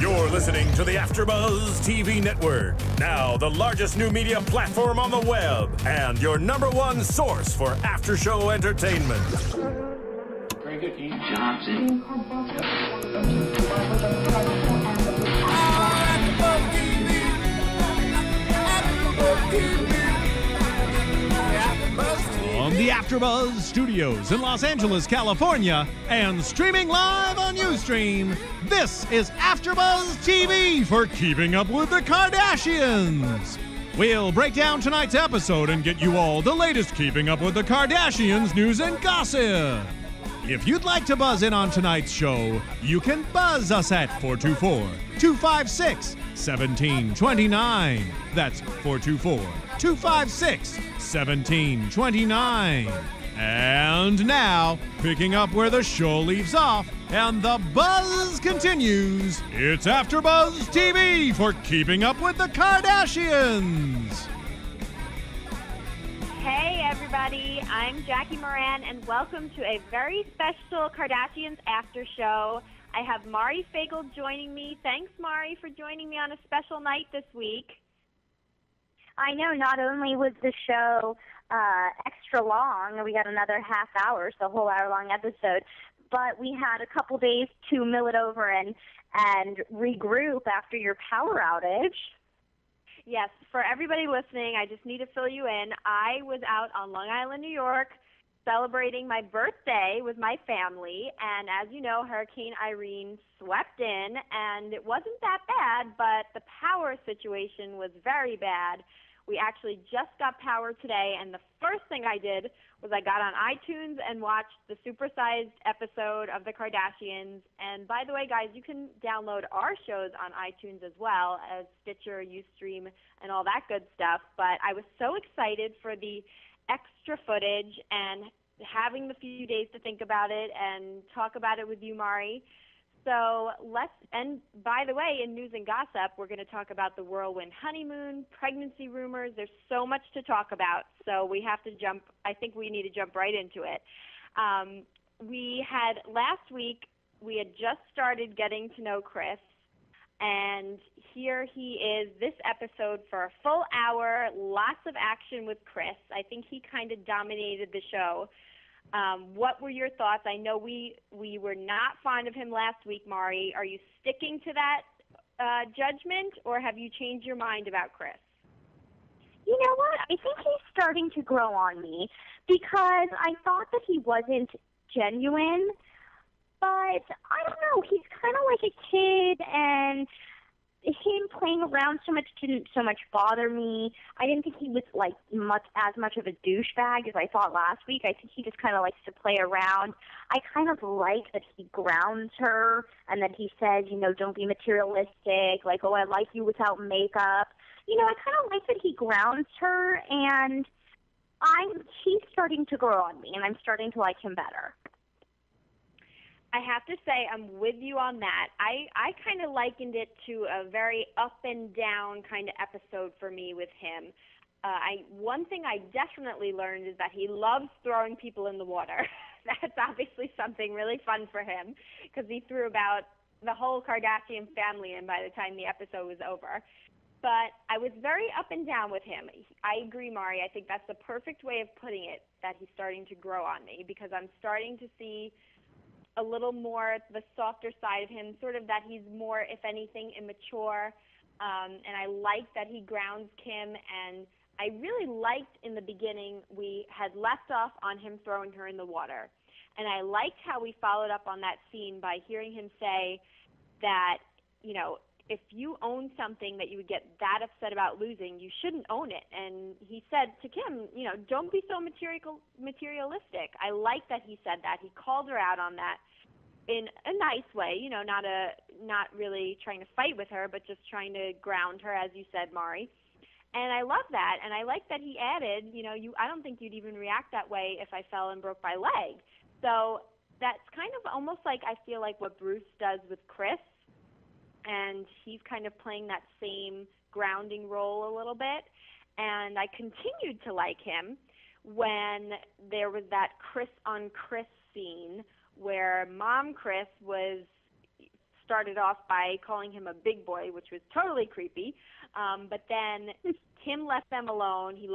You're listening to the AfterBuzz TV network, now the largest new media platform on the web, and your #1 source for after-show entertainment. Very good, Ian Johnson. From the AfterBuzz Studios in Los Angeles, California, and streaming live on Ustream, this is AfterBuzz TV for Keeping Up with the Kardashians. We'll break down tonight's episode and get you all the latest Keeping Up with the Kardashians news and gossip. If you'd like to buzz in on tonight's show, you can buzz us at 424-256-1729. That's 424-256-1729. And now, picking up where the show leaves off and the buzz continues, it's AfterBuzz TV for Keeping Up with the Kardashians. Hey everybody, I'm Jackie Miranne and welcome to a very special Kardashians after show. I have Mari Fagel joining me. Thanks, Mari, for joining me on a special night this week. I know, not only was the show extra long, we got another half hour, so a whole hour-long episode, but we had a couple days to mill it over and regroup after your power outage. Yes, for everybody listening, I just need to fill you in. I was out on Long Island, New York, celebrating my birthday with my family, and as you know, Hurricane Irene swept in, and it wasn't that bad, but the power situation was very bad. We actually just got power today, and the first thing I did was I got on iTunes and watched the supersized episode of the Kardashians. And by the way, guys, you can download our shows on iTunes as well as Stitcher, Ustream, and all that good stuff. But I was so excited for the extra footage and having the few days to think about it and talk about it with you, Mari. So and by the way, in news and gossip, we're going to talk about the whirlwind honeymoon, pregnancy rumors. There's so much to talk about, so we have to I think we need to jump right into it. Last week, we had just started getting to know Kris, and here he is this episode for a full hour, lots of action with Kris. I think he kind of dominated the show. What were your thoughts? I know we were not fond of him last week, Mari. Are you sticking to that judgment, or have you changed your mind about Kris? You know what? I think he's starting to grow on me because I thought that he wasn't genuine, but I don't know. He's kind of like a kid, and him playing around so much didn't so much bother me. I didn't think he was like as much of a douchebag as I thought last week. I think he just kind of likes to play around. I kind of like that he grounds her and that he says, don't be materialistic, like, oh, I like you without makeup. I kind of like that he grounds her, and he's starting to grow on me, and I'm starting to like him better. I have to say I'm with you on that. I kind of likened it to a very up and down kind of episode for me with him. One thing I definitely learned is that he loves throwing people in the water. That's obviously something really fun for him because he threw about the whole Kardashian family in by the time the episode was over. But I was very up and down with him. I agree, Mari. I think that's the perfect way of putting it, that he's starting to grow on me because I'm starting to see a little more the softer side of him, sort of that he's more, if anything, immature. And I like that he grounds Kim. And I really liked in the beginning we had left off on him throwing her in the water. And I liked how we followed up on that scene by hearing him say that, if you own something that you would get that upset about losing, you shouldn't own it. And he said to Kim, don't be so materialistic. I like that he said that. He called her out on that in a nice way, not really trying to fight with her, but just trying to ground her, as you said, Mari. And I love that. And I like that he added, I don't think you'd even react that way if I fell and broke my leg. So that's kind of almost like I feel like what Bruce does with Kris. And he's kind of playing that same grounding role a little bit. And I continued to like him when there was that Kris on Kris scene where Mom Kris was started off by calling him a big boy, which was totally creepy. But then Kim left them alone. She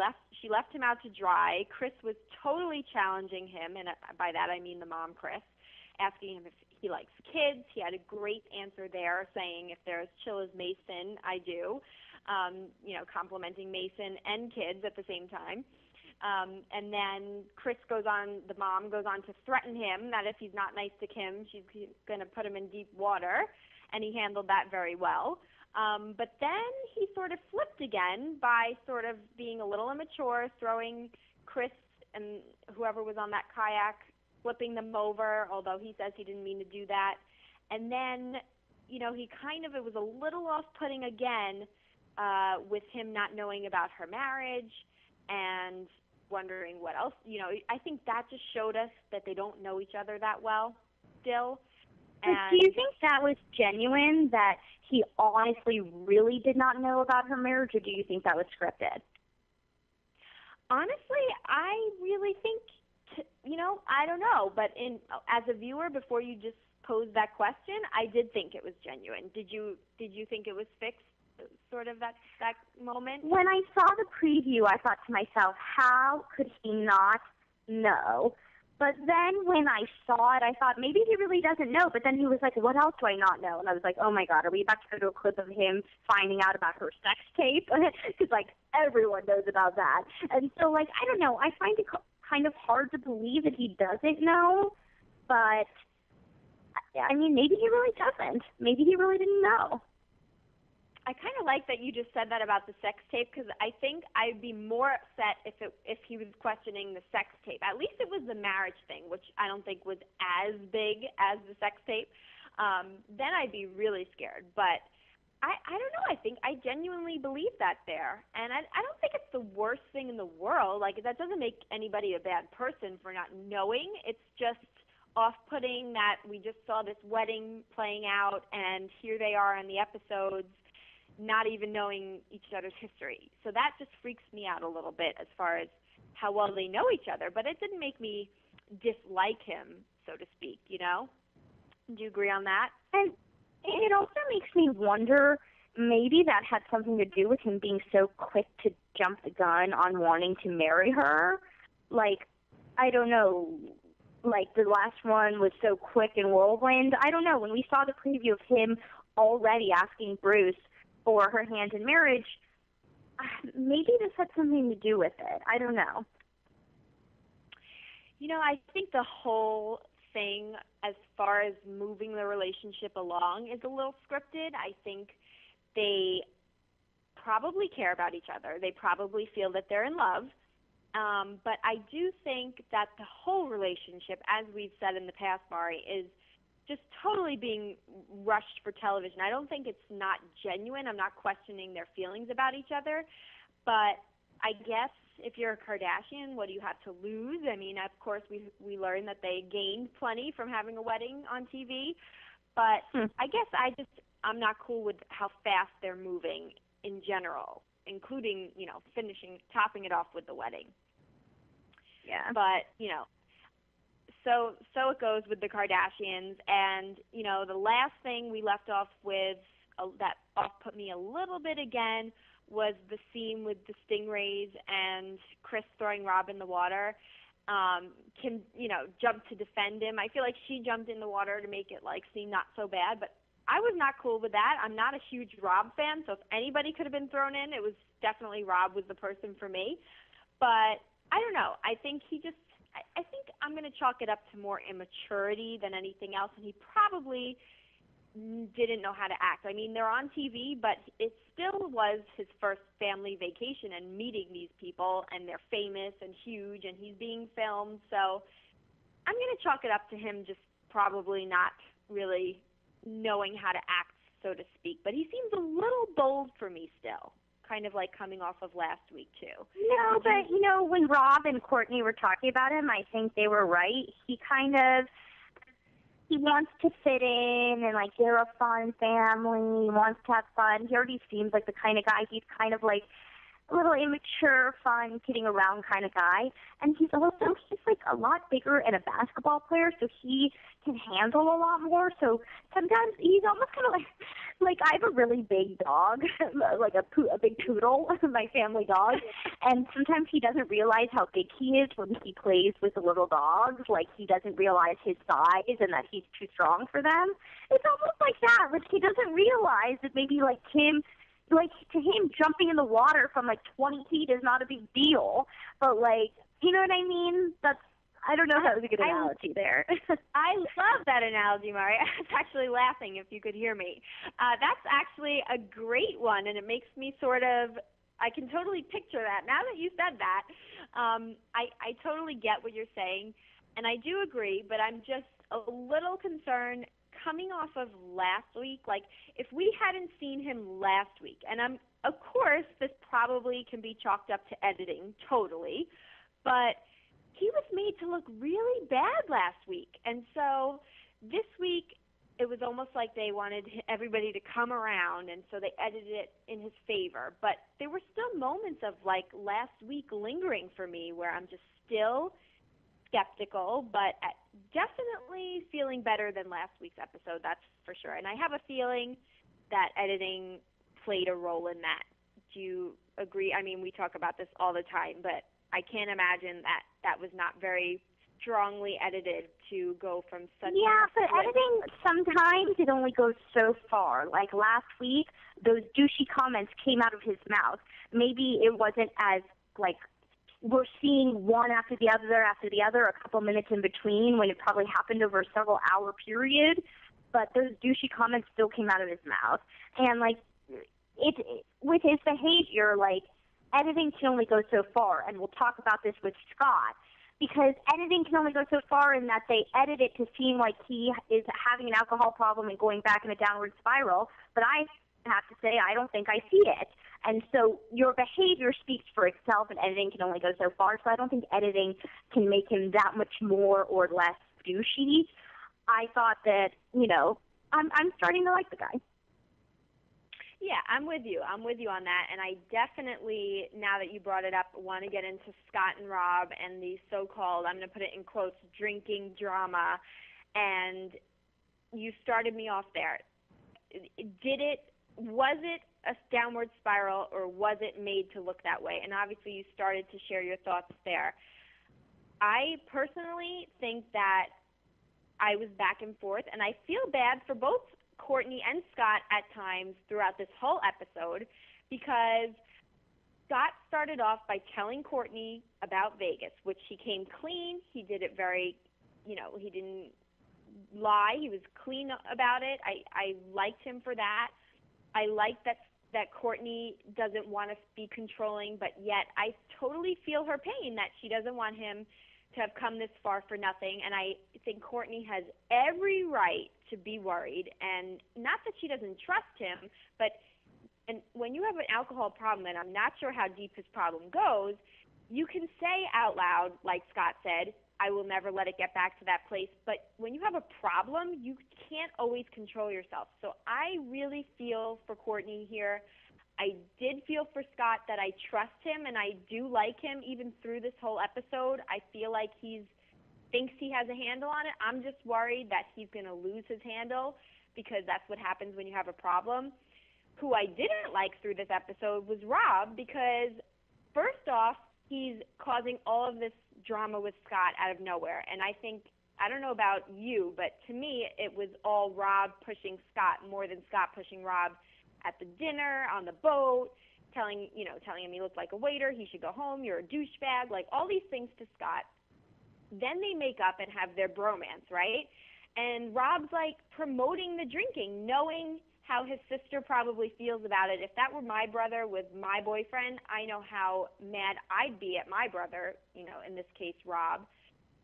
left him out to dry. Kris was totally challenging him, and by that I mean the mom, Kris, asking him if he likes kids. He had a great answer there, saying if they're as chill as Mason, I do. Complimenting Mason and kids at the same time. And then the mom goes on to threaten him that if he's not nice to Kim, she's going to put him in deep water, and he handled that very well. But then he sort of flipped again by sort of being a little immature, throwing Kris and whoever was on that kayak, flipping them over, although he says he didn't mean to do that. And then, it was a little off-putting again with him not knowing about her marriage and wondering what else. I think that just showed us that they don't know each other that well still. And do you think that was genuine, that he honestly really did not know about her marriage, or do you think that was scripted? Honestly, I really think, I don't know. But as a viewer, before you just posed that question, I did think it was genuine. Did you think it was fixed? Sort of that moment? When I saw the preview, I thought to myself, how could he not know? But then when I saw it, I thought maybe he really doesn't know. But then he was like, what else do I not know? And I was like, oh, my God, are we about to go to a clip of him finding out about her sex tape? Because, everyone knows about that. And so, I don't know. I find it kind of hard to believe that he doesn't know. But, maybe he really doesn't. Maybe he really didn't know. I kind of like that you just said that about the sex tape, because I think I'd be more upset if he was questioning the sex tape. At least it was the marriage thing, which I don't think was as big as the sex tape. Then I'd be really scared. But I don't know. I think I genuinely believe that there. And I don't think it's the worst thing in the world. That doesn't make anybody a bad person for not knowing. It's just off-putting that we just saw this wedding playing out, and here they are in the episodes, not even knowing each other's history. So that just freaks me out a little bit as far as how well they know each other. But it didn't make me dislike him, so to speak, Do you agree on that? And it also makes me wonder, maybe that had something to do with him being so quick to jump the gun on wanting to marry her. I don't know, the last one was so quick and whirlwind. I don't know. When we saw the preview of him already asking Bruce for her hand in marriage, maybe this had something to do with it. I don't know. I think the whole thing, as far as moving the relationship along, is a little scripted. I think they probably care about each other. They probably feel that they're in love. But I do think that the whole relationship, as we've said in the past, Mari, is just totally being rushed for television. I don't think it's not genuine. I'm not questioning their feelings about each other. But I guess if you're a Kardashian, what do you have to lose? Of course, we learned that they gained plenty from having a wedding on TV. But I guess I'm not cool with how fast they're moving in general, including, topping it off with the wedding. Yeah. But, So it goes with the Kardashians, and the last thing we left off with that off-put me a little bit again was the scene with the stingrays and Kris throwing Rob in the water. Kim, jumped to defend him. I feel like she jumped in the water to make it seem not so bad, but I was not cool with that. I'm not a huge Rob fan, so if anybody could have been thrown in, it was definitely Rob was the person for me. But I don't know. I think I think I'm going to chalk it up to more immaturity than anything else, and he probably didn't know how to act. They're on TV, but it still was his first family vacation and meeting these people, and they're famous and huge, and he's being filmed. So I'm going to chalk it up to him just probably not really knowing how to act, so to speak. But he seems a little bold for me still. Kind of coming off of last week, too. No, but, when Rob and Kourtney were talking about him, I think they were right. He wants to fit in and, they're a fun family. He wants to have fun. He already seems like the kind of guy, he's kind of a little immature, fun, kidding around kind of guy. And he's like a lot bigger and a basketball player, so he can handle a lot more. So sometimes he's almost kind of like I have a really big dog, like a big poodle, my family dog. And sometimes he doesn't realize how big he is when he plays with the little dogs. Like he doesn't realize his size and that he's too strong for them. It's almost like that. Like he doesn't realize that maybe like him, like to him jumping in the water from like 20 feet is not a big deal. But like, you know what I mean? I don't know if that was a good analogy there. I love that analogy, Mari. I was actually laughing if you could hear me. That's actually a great one, and it makes me I can totally picture that. Now that you said that, I totally get what you're saying, and I do agree, but I'm just a little concerned coming off of last week. Like, if we hadn't seen him last week, and of course, this probably can be chalked up to editing, totally, but he was made to look really bad last week. And so this week, it was almost like they wanted everybody to come around, and so they edited it in his favor. But there were still moments of, like, last week lingering for me where I'm just still skeptical, but definitely feeling better than last week's episode, that's for sure. And I have a feeling that editing played a role in that. Do you agree? I mean, we talk about this all the time, but I can't imagine that was not very strongly edited to go from such but editing, sometimes it only goes so far. Like last week, those douchey comments came out of his mouth. Maybe it wasn't as, like, we're seeing one after the other, a couple minutes in between when it probably happened over a several-hour period. But those douchey comments still came out of his mouth. And, like, with his behavior, like, editing can only go so far, and we'll talk about this with Scott, because editing can only go so far in that they edit it to seem like he is having an alcohol problem and going back in a downward spiral, but I have to say I don't think I see it. And so your behavior speaks for itself, and editing can only go so far, so I don't think editing can make him that much more or less douchey. I thought that, I'm starting to like the guy. Yeah, I'm with you. I'm with you on that. And I definitely, now that you brought it up, want to get into Scott and Rob and the so-called, I'm going to put it in quotes, drinking drama. And you started me off there. Was it a downward spiral, or was it made to look that way? And obviously you started to share your thoughts there. I personally think that I was back and forth, and I feel bad for both Kourtney and Scott at times throughout this whole episode, because Scott started off by telling Kourtney about Vegas, which he came clean. He did it very, he didn't lie. He was clean about it. I liked him for that. I like that Kourtney doesn't want to be controlling, but yet I totally feel her pain that she doesn't want him to have come this far for nothing. And I think Kourtney has every right to be worried, and not that she doesn't trust him, but when you have an alcohol problem, and I'm not sure how deep his problem goes, you can say out loud, like Scott said, I will never let it get back to that place. But when you have a problem, you can't always control yourself. So I really feel for Kourtney here. I did feel for Scott that I trust him, and I do like him even through this whole episode. I feel like thinks he has a handle on it. I'm just worried that he's going to lose his handle, because that's what happens when you have a problem. Who I didn't like through this episode was Rob, because first off, he's causing all of this drama with Scott out of nowhere. And I think, I don't know about you, but to me, it was all Rob pushing Scott more than Scott pushing Rob at the dinner, on the boat, telling him he looked like a waiter, he should go home, you're a douchebag, like all these things to Scott. Then they make up and have their bromance, right? And Rob's like promoting the drinking, knowing how his sister probably feels about it. If that were my brother with my boyfriend, I know how mad I'd be at my brother, in this case, Rob.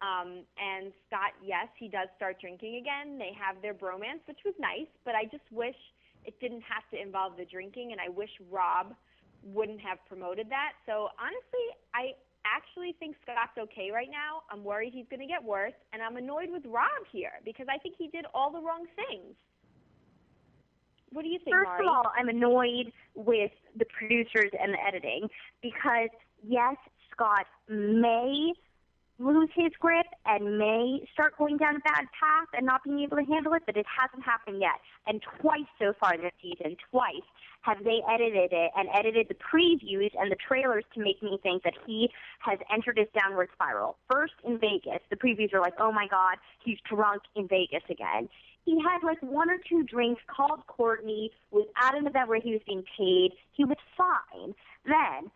And Scott, yes, he does start drinking again. They have their bromance, which was nice, but I just wish it didn't have to involve the drinking, and I wish Rob wouldn't have promoted that. So honestly, I actually think Scott's okay right now. I'm worried he's going to get worse, and I'm annoyed with Rob here because I think he did all the wrong things. What do you think, First Mari? of all, I'm annoyed with the producers and the editing because, yes, Scott may lose his grip and may start going down a bad path and not being able to handle it, but it hasn't happened yet. And twice so far this season, twice, have they edited it and edited the previews and the trailers to make me think that he has entered his downward spiral. First in Vegas, the previews are like, oh my God, he's drunk in Vegas again. He had like 1 or 2 drinks, called Kourtney, was at an event where he was being paid. He was fine. Then,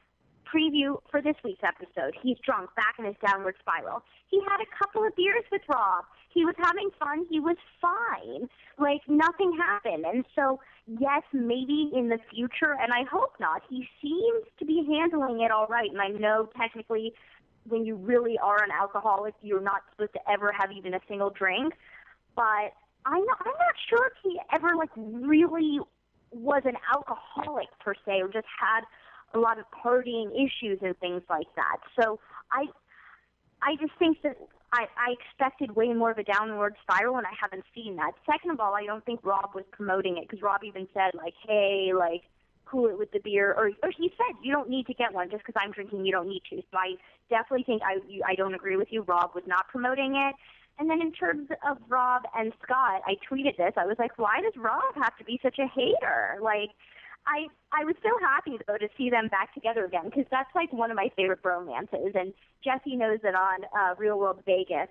preview for this week's episode, he's drunk, back in his downward spiral. He had a couple of beers with Rob. He was having fun. He was fine. Like, nothing happened. And so, yes, maybe in the future, and I hope not, he seems to be handling it all right. And I know technically when you really are an alcoholic, you're not supposed to ever have even a single drink. But I'm not sure if he ever, like, really was an alcoholic per se, or just had a lot of partying issues and things like that. So I just think that I expected way more of a downward spiral, and I haven't seen that. Second of all, I don't think Rob was promoting it, because Rob even said, like, hey, like, cool it with the beer. Or he said, you don't need to get one. Just because I'm drinking, you don't need to. So I definitely think I don't agree with you. Rob was not promoting it. And then in terms of Rob and Scott, I tweeted this. I was like, why does Rob have to be such a hater? Like, I was so happy, though, to see them back together again, because that's, like, one of my favorite bromances. And Jesse knows that on Real World Vegas,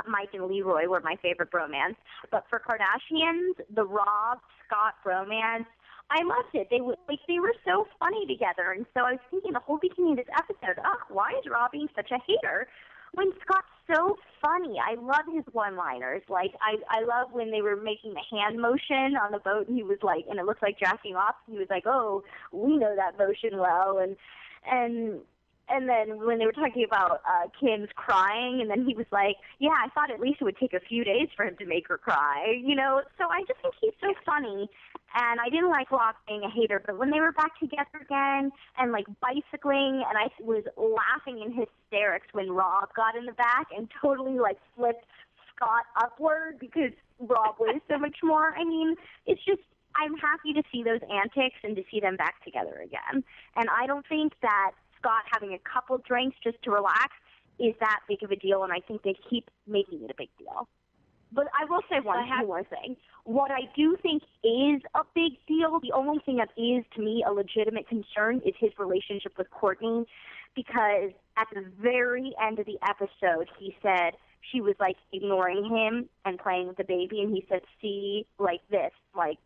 Mike and Leroy were my favorite bromance. But for Kardashians, the Rob-Scott bromance, I loved it. They were so funny together. And so I was thinking the whole beginning of this episode, why is Rob being such a hater when Scott's so funny? I love his one-liners. Like, I love when they were making the hand motion on the boat, and he was like, and it looked like jacking off. He was like, oh, we know that motion well. And then when they were talking about Kim's crying, and then he was like, yeah, I thought at least it would take a few days for him to make her cry, you know? So I just think he's so funny, and I didn't like Rob being a hater, but when they were back together again and, like, bicycling, and I was laughing in hysterics when Rob got in the back and totally, like, flipped Scott upward because Rob weighs so much more. I mean, it's just, I'm happy to see those antics and to see them back together again. And I don't think that Scott having a couple drinks just to relax is that big of a deal, and I think they keep making it a big deal. But I will say one more thing. What I do think is a big deal, the only thing that is, to me, a legitimate concern is his relationship with Kourtney, because at the very end of the episode, he said she was, like, ignoring him and playing with the baby, and he said, see, like this, like,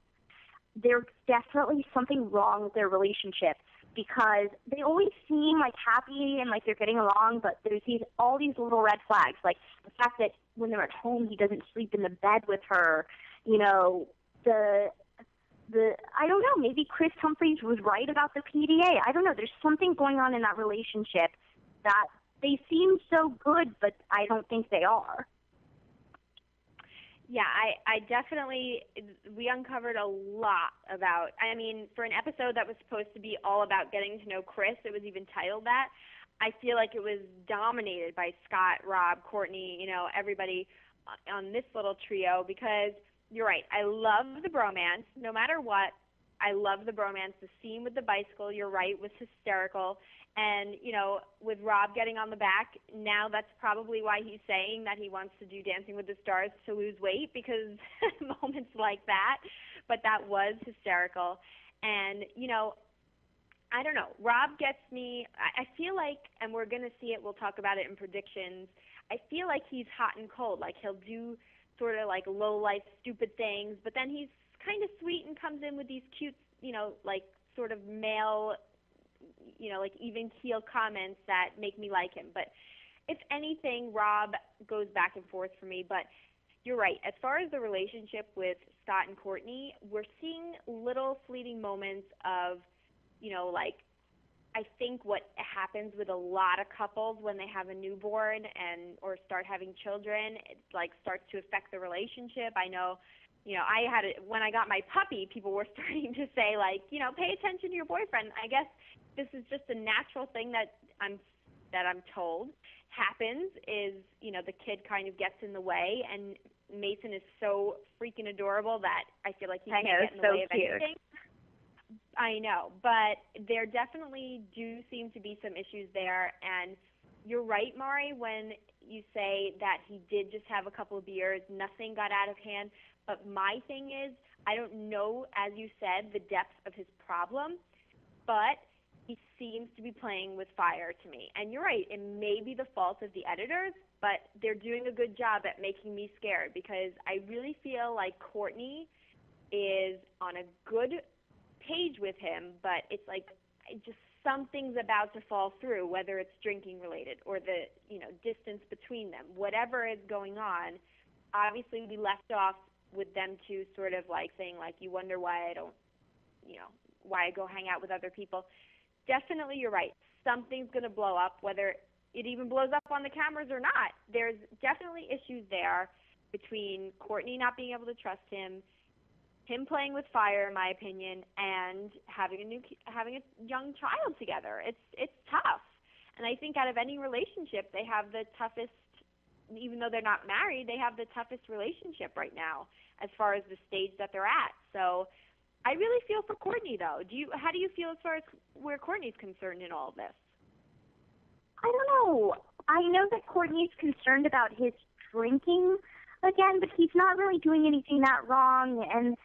there's definitely something wrong with their relationship, because they always seem like happy and like they're getting along, but there's all these little red flags, like the fact that when they're at home he doesn't sleep in the bed with her, you know, the I don't know, maybe Kris Humphries was right about the PDA. I don't know, there's something going on in that relationship that they seem so good, but I don't think they are. Yeah, I definitely, we uncovered a lot about, I mean, for an episode that was supposed to be all about getting to know Kris, it was even titled that. I feel like it was dominated by Scott, Rob, Kourtney, you know, everybody on this little trio, because you're right, I love the bromance, no matter what. I love the bromance. The scene with the bicycle, you're right, was hysterical. And, you know, with Rob getting on the back, now that's probably why he's saying that he wants to do Dancing with the Stars to lose weight, because moments like that. But that was hysterical. And, you know, I don't know. Rob gets me, I feel like, and we're going to see it, we'll talk about it in predictions, I feel like he's hot and cold. Like, he'll do sort of like low-life, stupid things, but then he's kind of sweet and comes in with these cute, you know, like sort of male, you know, like even keel comments that make me like him. But if anything, Rob goes back and forth for me. But you're right. As far as the relationship with Scott and Kourtney, we're seeing little fleeting moments of, you know, like, I think what happens with a lot of couples when they have a newborn and or start having children, it like starts to affect the relationship. I know, you know, I had it when I got my puppy, people were starting to say, like, you know, pay attention to your boyfriend. I guess this is just a natural thing that I'm told happens is, you know, the kid kind of gets in the way and Mason is so freaking adorable that I feel like he can't get in the so way of cute. anything. I know, but there definitely do seem to be some issues there, and you're right, Mari, when you say that he did just have a couple of beers, nothing got out of hand, but my thing is, I don't know, as you said, the depth of his problem, but he seems to be playing with fire to me. And you're right, it may be the fault of the editors, but they're doing a good job at making me scared because I really feel like Kourtney is on a good page with him, but it's like just something's about to fall through, whether it's drinking related or the distance between them, whatever is going on. Obviously, we left off with them two sort of like saying like, you wonder why I don't, why I go hang out with other people. Definitely, you're right. Something's going to blow up, whether it even blows up on the cameras or not. There's definitely issues there between Kourtney not being able to trust him playing with fire, in my opinion, and having a young child together. It's tough. And I think out of any relationship, they have the toughest, even though they're not married, they have the toughest relationship right now as far as the stage that they're at. So I really feel for Kourtney, though. How do you feel as far as where Kourtney's concerned in all of this? I don't know. I know that Kourtney's concerned about his drinking again, but he's not really doing anything that wrong, and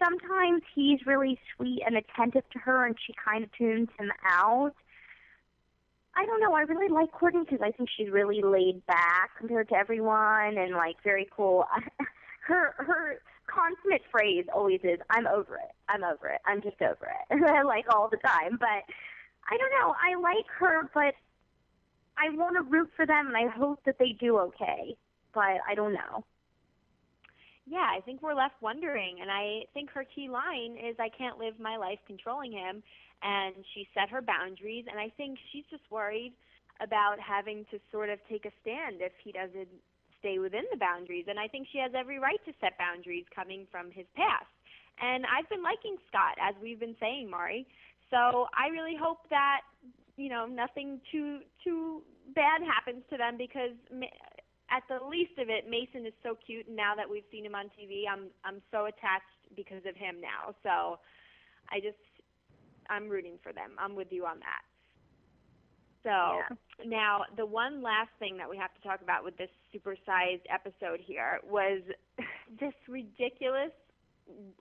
sometimes he's really sweet and attentive to her, and she kind of tunes him out. I don't know. I really like Kourtney because I think she's really laid back compared to everyone and, like, very cool. Her consummate phrase always is, I'm over it. I'm over it. I'm just over it. Like, all the time. But I don't know. I like her, but I want to root for them, and I hope that they do okay. But I don't know. Yeah, I think we're left wondering, and I think her key line is, I can't live my life controlling him, and she set her boundaries, and I think she's just worried about having to sort of take a stand if he doesn't stay within the boundaries, and I think she has every right to set boundaries coming from his past. And I've been liking Scott, as we've been saying, Mari, so I really hope that, nothing too bad happens to them because at the least of it, Mason is so cute, and now that we've seen him on TV, I'm so attached because of him now. So I'm rooting for them. I'm with you on that. So Now, the one last thing that we have to talk about with this supersized episode here was this ridiculous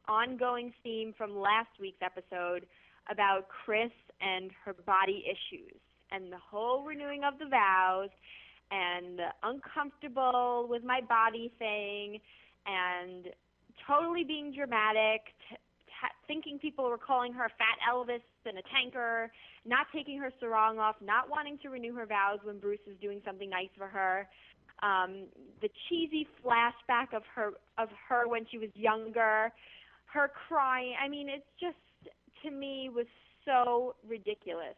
ongoing theme from last week's episode about Kris and her body issues and the whole renewing of the vows and the uncomfortable with my body thing and totally being dramatic, thinking people were calling her Fat Elvis and a tanker, not taking her sarong off, not wanting to renew her vows when Bruce is doing something nice for her, the cheesy flashback of her when she was younger, her crying. I mean, it's just, to me, was so ridiculous.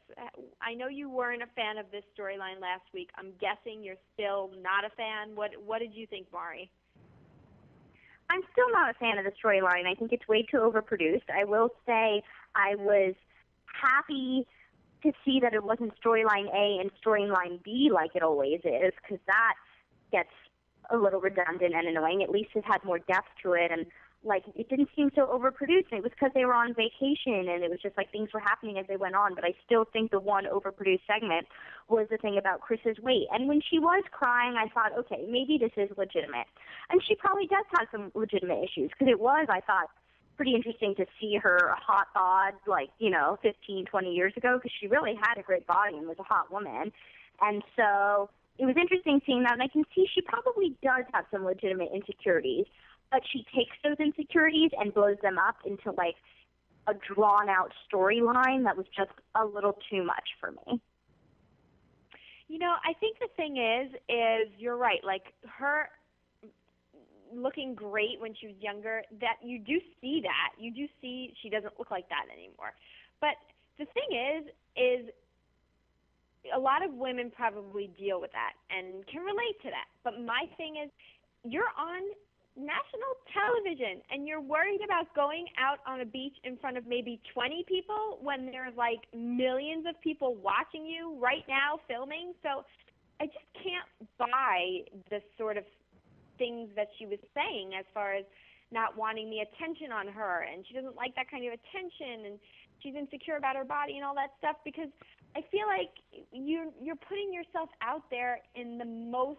I know you weren't a fan of this storyline last week. I'm guessing you're still not a fan. What did you think, Mari? I'm still not a fan of the storyline. I think it's way too overproduced. I will say I was happy to see that it wasn't storyline A and storyline B like it always is, because that gets a little redundant and annoying. At least it had more depth to it, and like it didn't seem so overproduced. And it was because they were on vacation, and it was just like things were happening as they went on. But I still think the one overproduced segment was the thing about Kris's weight. And when she was crying, I thought, okay, maybe this is legitimate. And she probably does have some legitimate issues, because it was, I thought, pretty interesting to see her hot bod, 15, 20 years ago, because she really had a great body and was a hot woman. And so it was interesting seeing that, and I can see she probably does have some legitimate insecurities, but she takes those insecurities and blows them up into, like, a drawn-out storyline that was just a little too much for me. I think the thing is you're right. Like, her looking great when she was younger, that you do see that. You do see she doesn't look like that anymore. But the thing is a lot of women probably deal with that and can relate to that. But my thing is, you're on national television and you're worried about going out on a beach in front of maybe 20 people when there's like millions of people watching you right now filming. So I just can't buy this sort of things that she was saying as far as not wanting the attention on her, and she doesn't like that kind of attention, and she's insecure about her body and all that stuff, because I feel like you're putting yourself out there in the most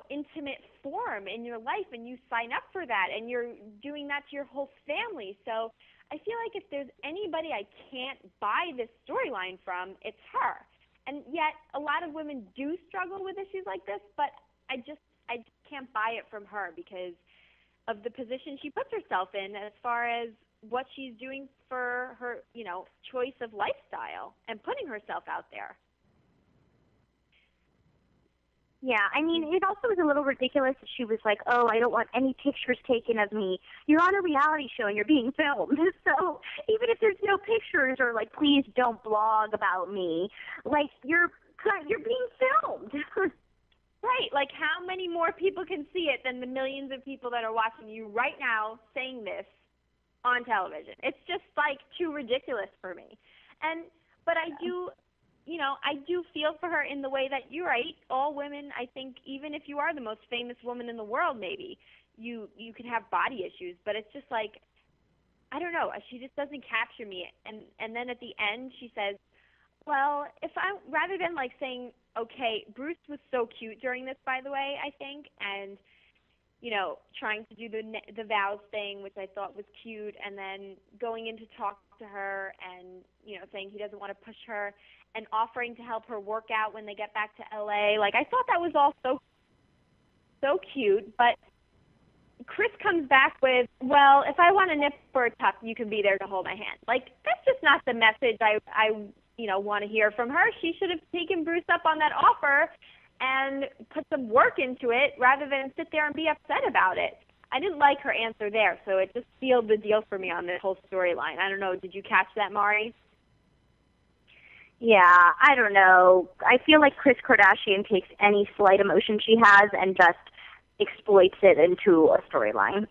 intimate form in your life, and you sign up for that, and you're doing that to your whole family. So I feel like if there's anybody I can't buy this storyline from, it's her. And yet a lot of women do struggle with issues like this, but I just can't buy it from her because of the position she puts herself in as far as what she's doing for her, choice of lifestyle and putting herself out there. Yeah, I mean, it also was a little ridiculous that she was like, oh, I don't want any pictures taken of me. You're on a reality show and you're being filmed. So even if there's no pictures or, like, please don't blog about me, like, you're being filmed. Right, like how many more people can see it than the millions of people that are watching you right now saying this on television? It's just, like, too ridiculous for me. But I do... I do feel for her in the way that you're right. All women, I think, even if you are the most famous woman in the world, maybe, you can have body issues. But it's just like, I don't know. She just doesn't capture me. And then at the end, she says, well, rather than like saying, okay, Bruce was so cute during this, by the way, I think, and, trying to do the vows thing, which I thought was cute, and then going in to talk to her and, saying he doesn't want to push her, and offering to help her work out when they get back to L.A. Like, I thought that was all so cute, but Kris comes back with, well, if I want a nip or a tuck, you can be there to hold my hand. Like, that's just not the message I want to hear from her. She should have taken Bruce up on that offer and put some work into it rather than sit there and be upset about it. I didn't like her answer there, so it just sealed the deal for me on this whole storyline. I don't know. Did you catch that, Mari? Yeah, I don't know. I feel like Kris Kardashian takes any slight emotion she has and just exploits it into a storyline.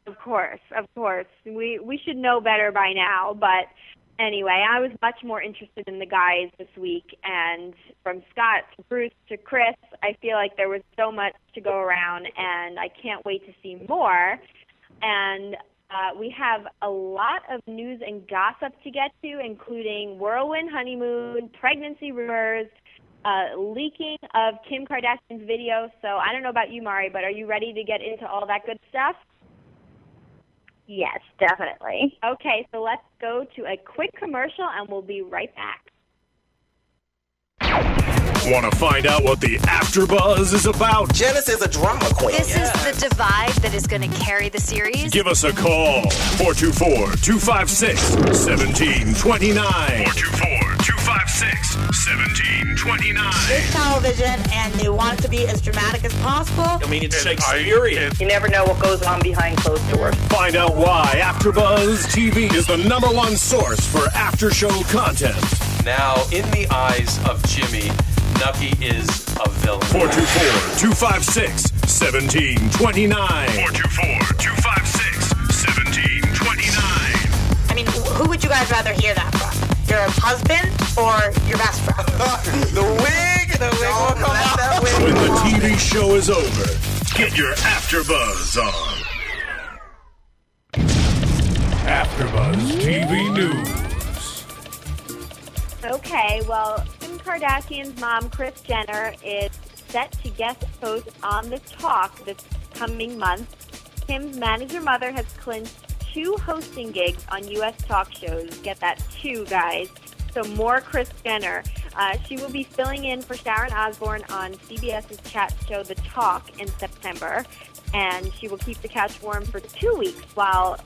Of course. We should know better by now, but anyway, I was much more interested in the guys this week, and from Scott to Bruce to Kris, I feel like there was so much to go around, and I can't wait to see more. And we have a lot of news and gossip to get to, including whirlwind honeymoon, pregnancy rumors, leaking of Kim Kardashian's video. So I don't know about you, Mari, but are you ready to get into all that good stuff? Yes, definitely. Okay, so let's go to a quick commercial, and we'll be right back. Want to find out what the AfterBuzz is about? Janice is a drama queen. This is the divide that is going to carry the series. Give us a call. 424-256-1729. 424-256-1729. It's television, and they want it to be as dramatic as possible. I mean, it's Shakespearean. You never know what goes on behind closed doors. Find out why AfterBuzz TV is the #1 source for after-show content. Now, in the eyes of Jimmy, Nucky is a villain. 424-256-1729. 424-256-1729. I mean, who would you guys rather hear that from? Your husband or your best friend? The wig will come out. That wig. When the TV show is over, get your AfterBuzz on. AfterBuzz TV News. Okay, well, Kim Kardashian's mom, Kris Jenner, is set to guest host on The Talk this coming month. Kim's manager mother has clinched 2 hosting gigs on U.S. talk shows. Get that, 2, guys. So more Kris Jenner. She will be filling in for Sharon Osbourne on CBS's chat show The Talk in September. And she will keep the couch warm for 2 weeks while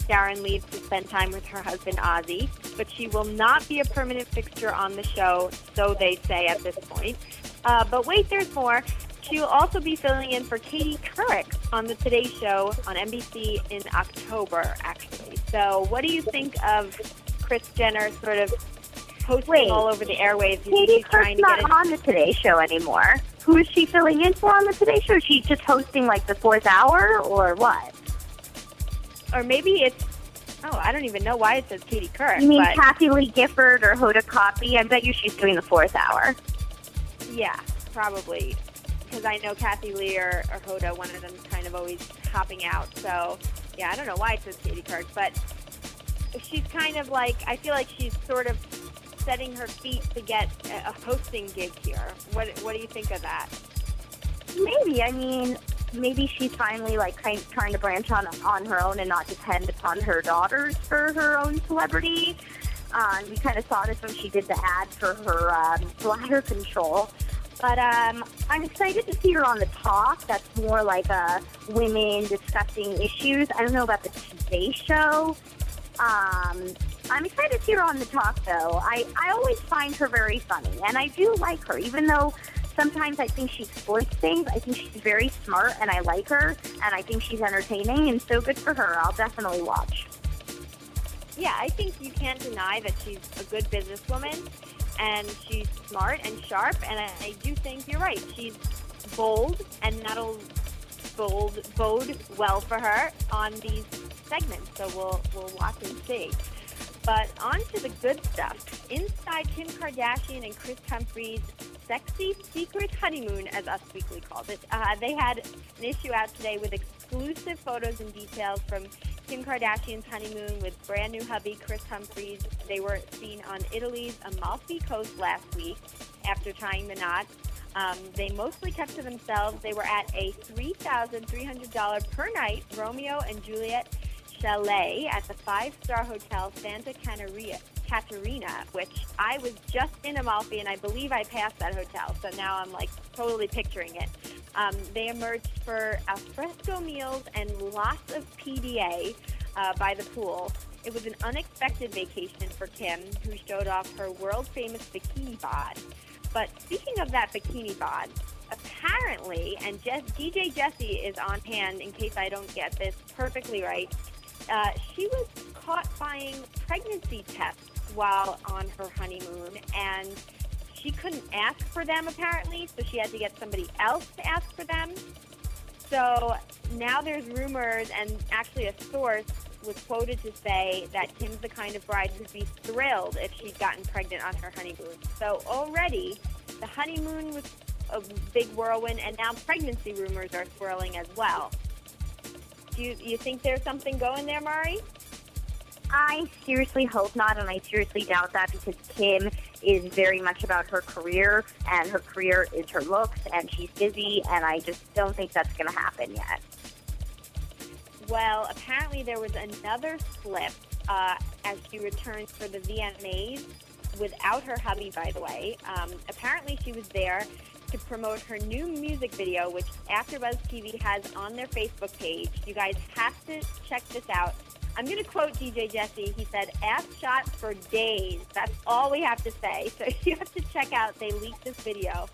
Sharon leaves to spend time with her husband, Ozzy. But she will not be a permanent fixture on the show, so they say at this point. But wait, there's more. She will also be filling in for Katie Couric on the Today Show on NBC in October, actually. So what do you think of Kris Jenner sort of hosting all over the airwaves? Katie Couric's not on the Today Show anymore. Who is she filling in for on the Today Show? Is she just hosting like the 4th hour or what? Or maybe it's, I don't even know why it says Katie Couric. You mean Kathy Lee Gifford or Hoda Kotb? I bet you she's doing the 4th hour. Yeah, probably. because I know Kathy Lee or Hoda, one of them is kind of always hopping out. So, yeah, I don't know why it says Katie Couric, but she's kind of like, I feel like she's sort of setting her feet to get a hosting gig here. What do you think of that? Maybe. I mean, maybe she's finally like trying to branch on her own and not depend upon her daughters for her own celebrity. We kind of saw this when she did the ad for her bladder control. But I'm excited to see her on The Talk. That's more like women discussing issues. I don't know about the Today Show. I'm excited to see her on The Talk, though. I always find her very funny, and I do like her, even though sometimes I think she exploits things. I think she's very smart, and I like her, and I think she's entertaining, and so good for her. I'll definitely watch. Yeah, I think you can't deny that she's a good businesswoman, and she's smart and sharp, and I do think you're right. She's bold, and that'll bode well for her on these segments, so we'll watch and see. But on to the good stuff. Inside Kim Kardashian and Kris Humphries' sexy secret honeymoon, as Us Weekly called it, they had an issue out today with exclusive photos and details from Kim Kardashian's honeymoon with brand new hubby Kris Humphries. They were seen on Italy's Amalfi Coast last week after tying the knot. They mostly kept to themselves. They were at a $3,300 per night Romeo and Juliet chalet at the 5-star hotel Santa Caterina, which I was just in Amalfi, and I believe I passed that hotel, so now I'm like totally picturing it. They emerged for alfresco meals and lots of PDA by the pool. It was an unexpected vacation for Kim, who showed off her world-famous bikini bod. But speaking of that bikini bod, apparently, and DJ Jessie is on hand in case I don't get this perfectly right, she was caught buying pregnancy tests while on her honeymoon, and she couldn't ask for them apparently, so she had to get somebody else to ask for them. So now there's rumors, and actually a source was quoted to say that Kim's the kind of bride who'd be thrilled if she'd gotten pregnant on her honeymoon. So already the honeymoon was a big whirlwind, and now pregnancy rumors are swirling as well. Do you think there's something going there, Mari? I seriously hope not, and I seriously doubt that, because Kim is very much about her career, and her career is her looks, and she's busy, and I just don't think that's going to happen yet. Well, apparently there was another slip as she returned for the VMAs without her hubby, by the way. Apparently she was there to promote her new music video, which AfterBuzz TV has on their Facebook page. You guys have to check this out. I'm going to quote DJ Jessie. He said, "Ass shots for days." That's all we have to say. So you have to check out. They leaked this video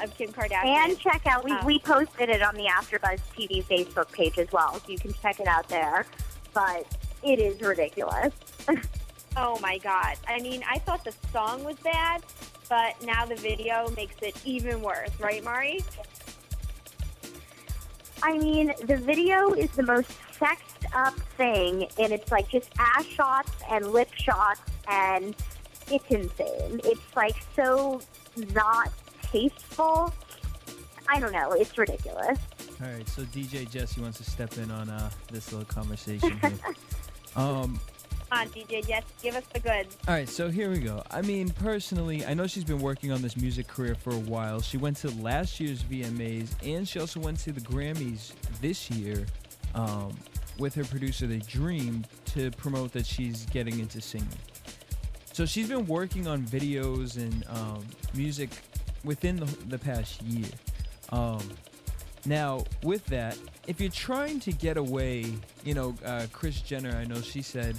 of Kim Kardashian. And check out, we posted it on the AfterBuzz TV Facebook page as well, so you can check it out there. But it is ridiculous. Oh, my God. I mean, I thought the song was bad, but now the video makes it even worse. Right, Mari? I mean, the video is the most sexed up thing, and it's like just ass shots and lip shots, and it's insane. It's like so not tasteful. I don't know. It's ridiculous. All right, so DJ Jessie wants to step in on this little conversation here. Come on, DJ Jess, give us the goods. All right, so here we go. I mean, personally, I know she's been working on this music career for a while. She went to last year's VMAs, and she also went to the Grammys this year with her producer, They Dreamed, to promote that she's getting into singing. So she's been working on videos and music within the past year. Now, with that, if you're trying to get away, Kris Jenner, I know she said,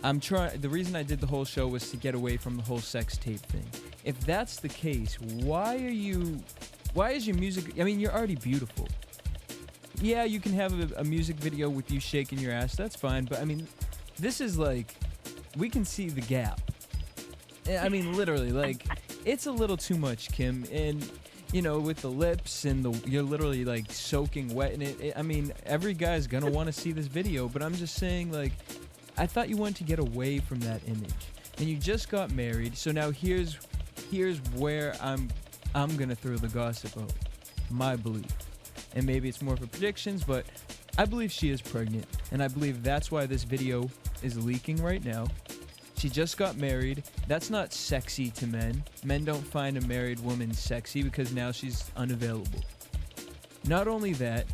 the reason I did the whole show was to get away from the whole sex tape thing. If that's the case, why is your music, I mean, you're already beautiful. Yeah, you can have a music video with you shaking your ass, that's fine, but I mean, this is like, we can see the gap. I mean, literally, like, it's a little too much, Kim, and, with the lips and you're literally, like, soaking wet in it. I mean, every guy's gonna want to see this video, but I'm just saying, like, I thought you wanted to get away from that image, and you just got married. So now here's where I'm I'm going to throw the gossip out. My belief. And maybe it's more for predictions, but I believe she is pregnant. And I believe that's why this video is leaking right now. She just got married. That's not sexy to men. Men don't find a married woman sexy because now she's unavailable. Not only that,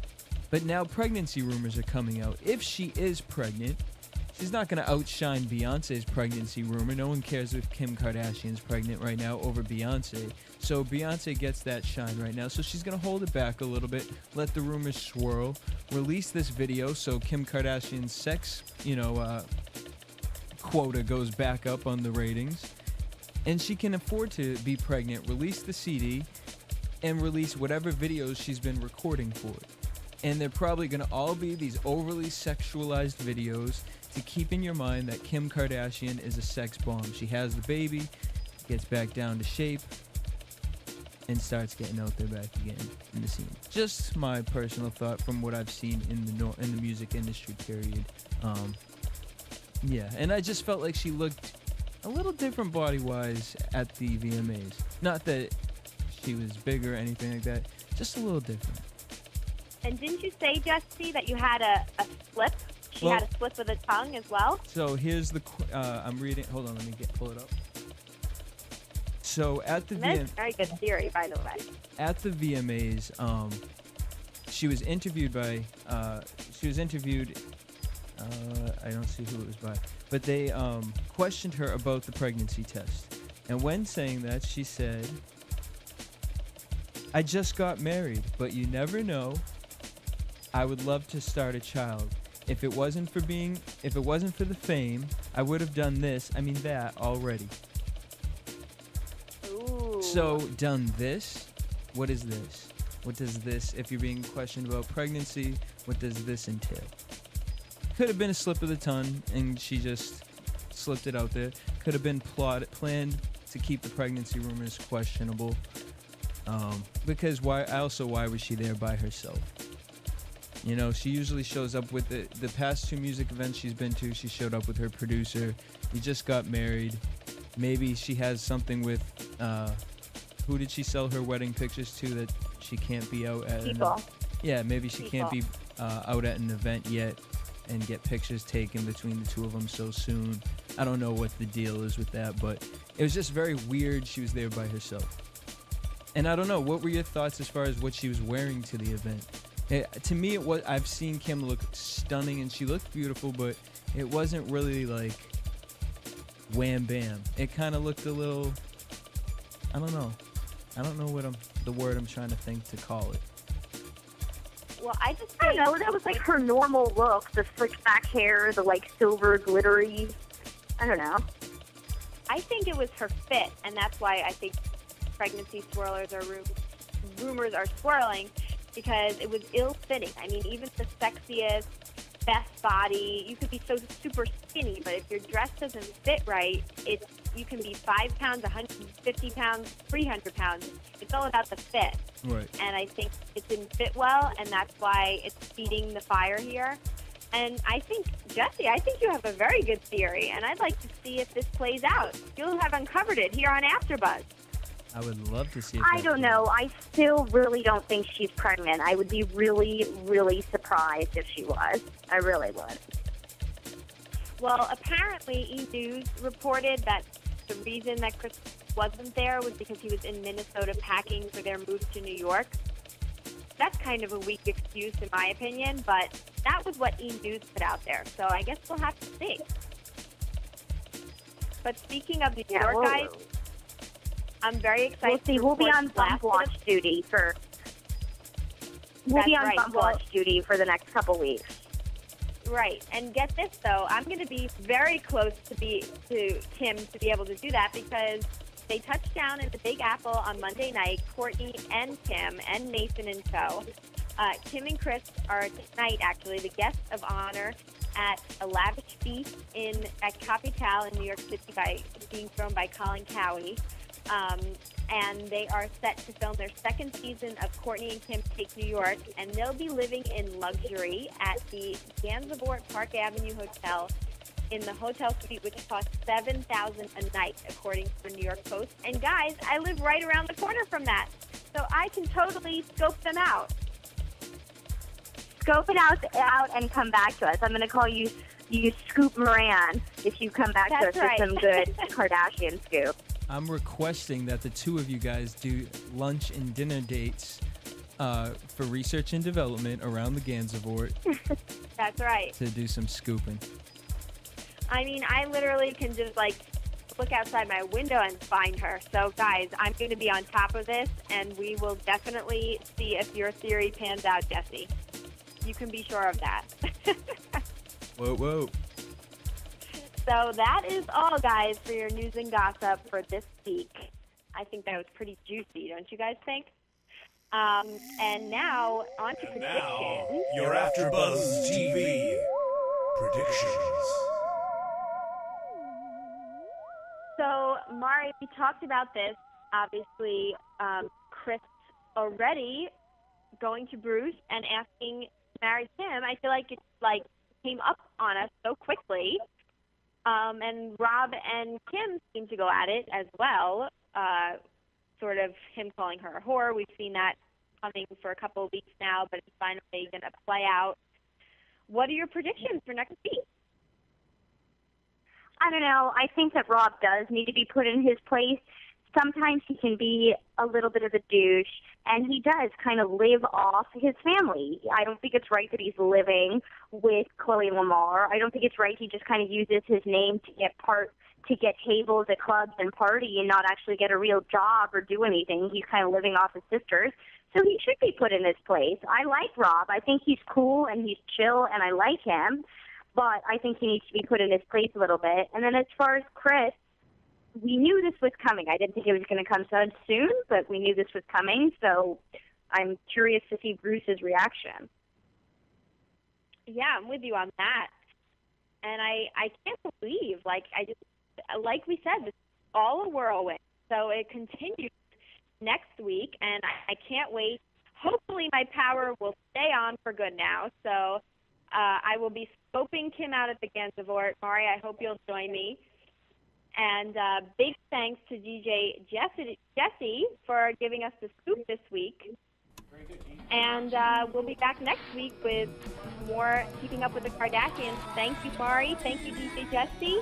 but now pregnancy rumors are coming out. If she is pregnant, she's not going to outshine Beyonce's pregnancy rumor. No one cares if Kim Kardashian's pregnant right now over Beyonce. So Beyonce gets that shine right now. So she's going to hold it back a little bit, let the rumors swirl, release this video so Kim Kardashian's sex, quota goes back up on the ratings. And she can afford to be pregnant, release the CD, and release whatever videos she's been recording for it. And they're probably going to all be these overly sexualized videos to keep in your mind that Kim Kardashian is a sex bomb. She has the baby, gets back down to shape, and starts getting out there back again in the scene. Just my personal thought from what I've seen in the music industry, period. Yeah, and I just felt like she looked a little different body-wise at the VMAs. Not that she was big or anything like that, just a little different. And didn't you say, Jesse, that you had a slip? She had a slip of the tongue as well? So here's the... I'm reading... Hold on, let me pull it up. So at the That's a very good theory, by the way. At the VMAs, she was interviewed by... I don't see who it was by. But they questioned her about the pregnancy test. And when saying that, she said, "I just got married, but you never know. I would love to start a child. If it wasn't for the fame, I would have done that already." Ooh. So, done this? What is this? What does this, if you're being questioned about pregnancy, what does this entail? Could have been a slip of the tongue, and she just slipped it out there. Could have been planned to keep the pregnancy rumors questionable. Because why was she there by herself? She usually shows up with the past 2 music events she's been to. She showed up with her producer. He just got married. Maybe she has something with, who did she sell her wedding pictures to that she can't be out at? People. Maybe she can't be out at an event yet and get pictures taken between the two of them so soon. I don't know what the deal is with that, but it was just very weird she was there by herself. And I don't know, what were your thoughts as far as what she was wearing to the event? To me, I've seen Kim look stunning, and she looked beautiful, but it wasn't really like wham bam. It kind of looked a little, I don't know the word I'm trying to think to call it. Well, I don't know. That was like her normal look, the slick back hair, the like silver glittery. I don't know. I think it was her fit, and that's why I think pregnancy swirlers or rumors are swirling, because it was ill-fitting. I mean, even the sexiest, best body, you could be so super skinny, but if your dress doesn't fit right, you can be 5 pounds, 150 pounds, 300 pounds. It's all about the fit. Right. And I think it didn't fit well, and that's why it's feeding the fire here. And I think, Jesse, you have a very good theory, and I'd like to see if this plays out. You'll have uncovered it here on AfterBuzz. I would love to see it. I don't know. I still really don't think she's pregnant. I would be really, really surprised if she was. I really would. Well, apparently E! News reported that the reason that Kris wasn't there was because he was in Minnesota packing for their move to New York. That's kind of a weak excuse in my opinion, but that was what E! News put out there, so I guess we'll have to see. But speaking of New York, guys, I'm very excited. We'll see. We'll be on bump watch duty for. We'll be on bump watch duty for the next couple weeks. Right, and get this though, I'm going to be very close to Kim to be able to do that, because they touched down in the Big Apple on Monday night. Kourtney and Kim and Mason in tow. Kim and Kris are tonight actually the guests of honor at a lavish feast at Capital in New York City being thrown by Colin Cowie. And they are set to film their second season of Kourtney and Kim Take New York, and they'll be living in luxury at the Gansevoort Park Avenue Hotel in the hotel suite, which cost $7,000 a night, according to the New York Post. And guys, I live right around the corner from that, so I can totally scope them out. Scope it out and come back to us. I'm going to call you Scoop Miranne if you come back to us with some good Kardashian scoop. I'm requesting that the two of you guys do lunch and dinner dates for research and development around the Gansevoort. That's right. To do some scooping. I mean, I literally can just, like, look outside my window and find her. So, guys, I'm going to be on top of this, and we will definitely see if your theory pans out, Jesse. You can be sure of that. Whoa, whoa. So that is all, guys, for your news and gossip for this week. I think that was pretty juicy, don't you guys think? And now, on to predictions. Now, your AfterBuzz TV predictions. So, Mari, we talked about this. Obviously, Kris already going to Bruce and asking to marry Kim. I feel like it came up on us so quickly. And Rob and Kim seem to go at it as well. Sort of him calling her a whore. We've seen that coming for a couple of weeks now, but it's finally going to play out. What are your predictions for next week? I don't know. I think that Rob does need to be put in his place. Sometimes he can be a little bit of a douche, and he does kind of live off his family. I don't think it's right that he's living with Chloe Lamar. I don't think it's right he just kind of uses his name to get tables at clubs and party and not actually get a real job or do anything. He's kind of living off his sisters. So he should be put in his place. I like Rob. I think he's cool and he's chill, and I like him. But I think he needs to be put in his place a little bit. And then as far as Kris, we knew this was coming. I didn't think it was going to come so soon, but we knew this was coming. So I'm curious to see Bruce's reaction. Yeah, I'm with you on that. And I can't believe, like we said, this is all a whirlwind. So it continues next week, and I can't wait. Hopefully my power will stay on for good now. So I will be scoping Kim out at the Gansevoort. Mari, I hope you'll join me. And big thanks to DJ Jesse for giving us the scoop this week. And we'll be back next week with more Keeping Up with the Kardashians. Thank you, Mari. Thank you, DJ Jesse.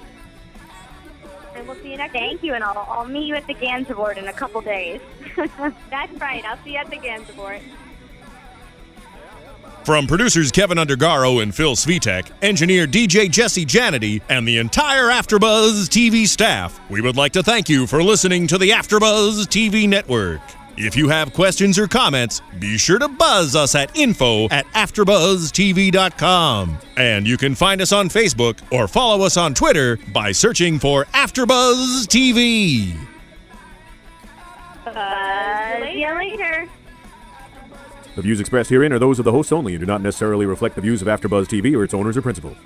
And we'll see you next week. Thank you, and I'll meet you at the Gansevoort in a couple days. That's right. I'll see you at the Gansevoort. From producers Kevin Undergaro and Phil Svitek, engineer DJ Jesse Janity, and the entire AfterBuzz TV staff, we would like to thank you for listening to the AfterBuzz TV network. If you have questions or comments, be sure to buzz us at info@AfterBuzzTV.com. And you can find us on Facebook or follow us on Twitter by searching for AfterBuzz TV. See you later. The views expressed herein are those of the hosts only and do not necessarily reflect the views of AfterBuzz TV or its owners or principals.